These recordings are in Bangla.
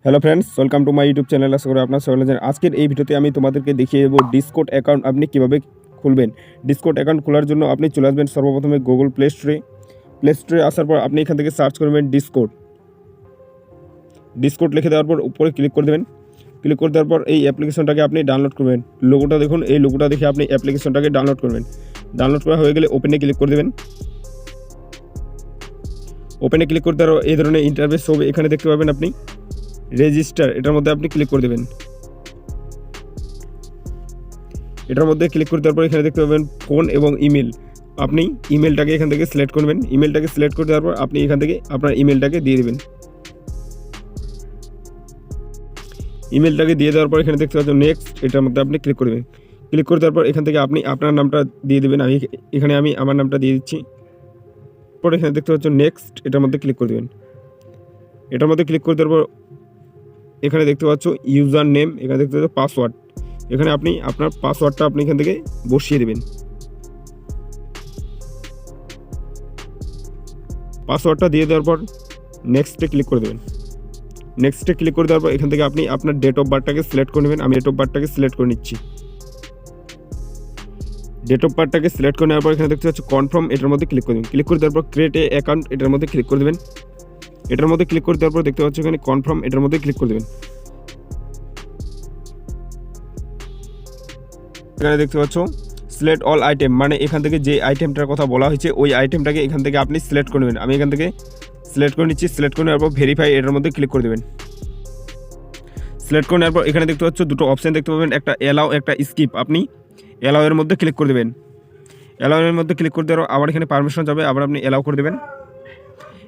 Hello friends, welcome to my YouTube channel. আশা করি আপনার সকলে জানেন। আজকের এই ভিডিওতে আমি তোমাদেরকে দেখিয়ে দেবো ডিসকর্ড অ্যাকাউন্ট আপনি কীভাবে খুলবেন। ডিসকর্ড অ্যাকাউন্ট খোলার জন্য আপনি চলে আসবেন সর্বপ্রথমে গুগল প্লে স্টোরে আসার পর আপনি এখান থেকে সার্চ করবেন ডিসকর্ড লিখে দেওয়ার পর উপরে ক্লিক করে দেবেন। ক্লিক করে দেওয়ার পর এই অ্যাপ্লিকেশনটাকে আপনি ডাউনলোড করবেন। লোগোটা দেখুন, এই লোগোটা দেখে আপনি অ্যাপ্লিকেশনটাকে ডাউনলোড করবেন। ডাউনলোড করা হয়ে গেলে ওপেনে ক্লিক করে দেবেন। ওপেনে ক্লিক করতে আরও এই ধরনের ইন্টারফেস হবে। এখানে দেখতে পাবেন আপনি রেজিস্টার, এটার মধ্যে আপনি ক্লিক করে দেবেন। এটার মধ্যে ক্লিক করে দেওয়ার পর এখানে দেখতে পাবেন ফোন এবং ইমেল। আপনি ইমেলটাকে এখান থেকে সিলেক্ট করবেন। ইমেলটাকে সিলেক্ট করে দেওয়ার পর আপনি এখান থেকে আপনার ইমেলটাকে দিয়ে দেবেন। ইমেলটাকে দিয়ে দেওয়ার পর এখানে দেখতে পাচ্ছেন নেক্সট, এটার মধ্যে আপনি ক্লিক করবেন। ক্লিক করে দেওয়ার পর এখান থেকে আপনি আপনার নামটা দিয়ে দেবেন। আমি আমার নামটা দিয়ে দিচ্ছি। পরে এখানে দেখতে পাচ্ছেন নেক্সট, এটার মধ্যে ক্লিক করে দেবেন। এটার মধ্যে ক্লিক করে দেওয়ার পর এখানে দেখতে পাচ্ছ ইউজার নেম, এখানে দেখতে পাচ্ছ পাসওয়ার্ড। এখানে আপনি আপনার পাসওয়ার্ডটা আপনি এখান থেকে বসিয়ে দেবেন। পাসওয়ার্ডটা দিয়ে দেওয়ার পর নেক্সটে ক্লিক করে দেবেন। নেক্সটে ক্লিক করে দেওয়ার পর এখান থেকে আপনি আপনার ডেট অফ বার্থটাকে সিলেক্ট করে নেবেন। আমি ডেট অফ বার্থটাকে সিলেক্ট করে নিচ্ছি। ডেট অফ বার্থটাকে সিলেক্ট করে নেওয়ার পর এখানে দেখতে পাচ্ছ কনফার্ম, এটার মধ্যে ক্লিক করে দেবেন। ক্লিক করে দেওয়ার পর ক্রিয়েট এ অ্যাকাউন্ট, এটার মধ্যে ক্লিক করে দেবেন। এটার মধ্যে ক্লিক করে দেওয়ার পর দেখতে পাচ্ছ এখানে কনফার্ম, এটার মধ্যে ক্লিক করে দেবেন। এখানে দেখতে পাচ্ছ সিলেক্ট অল আইটেম, মানে এখান থেকে যে আইটেমটার কথা বলা হয়েছে ওই আইটেমটাকে এখান থেকে আপনি সিলেক্ট করে নেবেন। আমি এখান থেকে সিলেক্ট করে নিচ্ছি। সিলেক্ট করে নেওয়ার পর ভেরিফাই, এটার মধ্যে ক্লিক করে দেবেন। সিলেক্ট করে নেওয়ার পর এখানে দেখতে পাচ্ছ দুটো অপশান দেখতে পাবেন, একটা অ্যালাউ, একটা স্কিপ। আপনি অ্যালাউ এর মধ্যে ক্লিক করে দেবেন। অ্যালাউ এর মধ্যে ক্লিক করে দেওয়ার আবার এখানে পারমিশন যাবে, আবার আপনি অ্যালাউ করে দেবেন।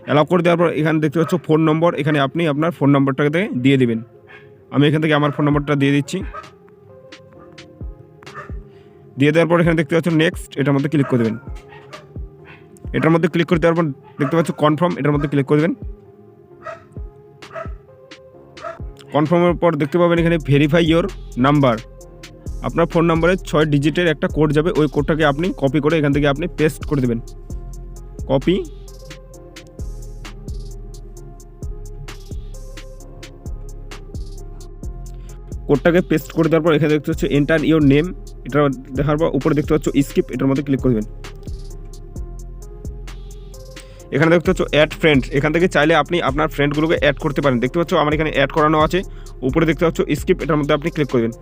অ্যালাউ করে দেওয়ার পর এখানে দেখতে পাচ্ছ ফোন নম্বর, এখানে আপনি আপনার ফোন নম্বরটাকে দিয়ে দেবেন। আমি এখান থেকে আমার ফোন নম্বরটা দিয়ে দিচ্ছি। দিয়ে দেওয়ার পর এখানে দেখতে পাচ্ছ নেক্সট, এটার মধ্যে ক্লিক করে দেবেন। এটার মধ্যে ক্লিক করে দেওয়ার পর দেখতে পাচ্ছ কনফার্ম, এটার মধ্যে ক্লিক করে দেবেন। কনফার্মের পর দেখতে পাবেন এখানে ভেরিফাই ইয়োর নাম্বার। আপনার ফোন নম্বরে 6 ডিজিটের একটা কোড যাবে, ওই কোডটাকে আপনি কপি করে এখান থেকে আপনি পেস্ট করে দেবেন। কপি, কোডটাকে পেস্ট করে দেওয়ার পর এখানে দেখতে পাচ্ছ এন্টার ইওর নেম, এটা দেখার পর উপরে দেখতে পাচ্ছ স্কিপ, এটার মধ্যে ক্লিক করে দেবেন। এখানে দেখতে পাচ্ছ অ্যাড ফ্রেন্ড, এখান থেকে চাইলে আপনি আপনার ফ্রেন্ডগুলোকে অ্যাড করতে পারেন। দেখতে পাচ্ছ আমার এখানে অ্যাড করানো আছে। উপরে দেখতে পাচ্ছ স্কিপ, এটার মধ্যে আপনি ক্লিক করবেন।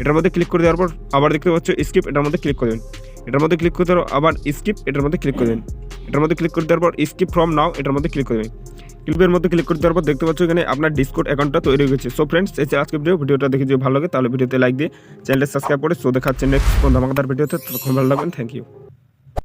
এটার মধ্যে ক্লিক করে দেওয়ার পর আবার দেখতে পাচ্ছ স্কিপ, এটার মধ্যে ক্লিক করবেন। এটার মধ্যে ক্লিক করে দেওয়ার আবার স্কিপ, এটার মধ্যে ক্লিক করবেন। এটার মধ্যে ক্লিক করে দেওয়ার পর স্কিপ ফ্রম নাও, এটার মধ্যে ক্লিক করবেন। ক্লিপের মধ্যে ক্লিক করে দেওয়ার পর দেখতে পাচ্ছ এখানে আপনার ডিসকর্ড অ্যাকাউন্টটা তৈরি হয়ে গেছে। সো ফ্রেন্ডস, এই আজকে ভিডিওটা দেখে যদি ভালো লাগে তাহলে ভিডিওতে লাইক দিয়ে চ্যানেলটা সাবস্ক্রাইব করে দেখাচ্ছে নেক্সট কোন ধামাকাদার ভিডিওতে। ততক্ষণ ভালো লাগবেন। Thank you.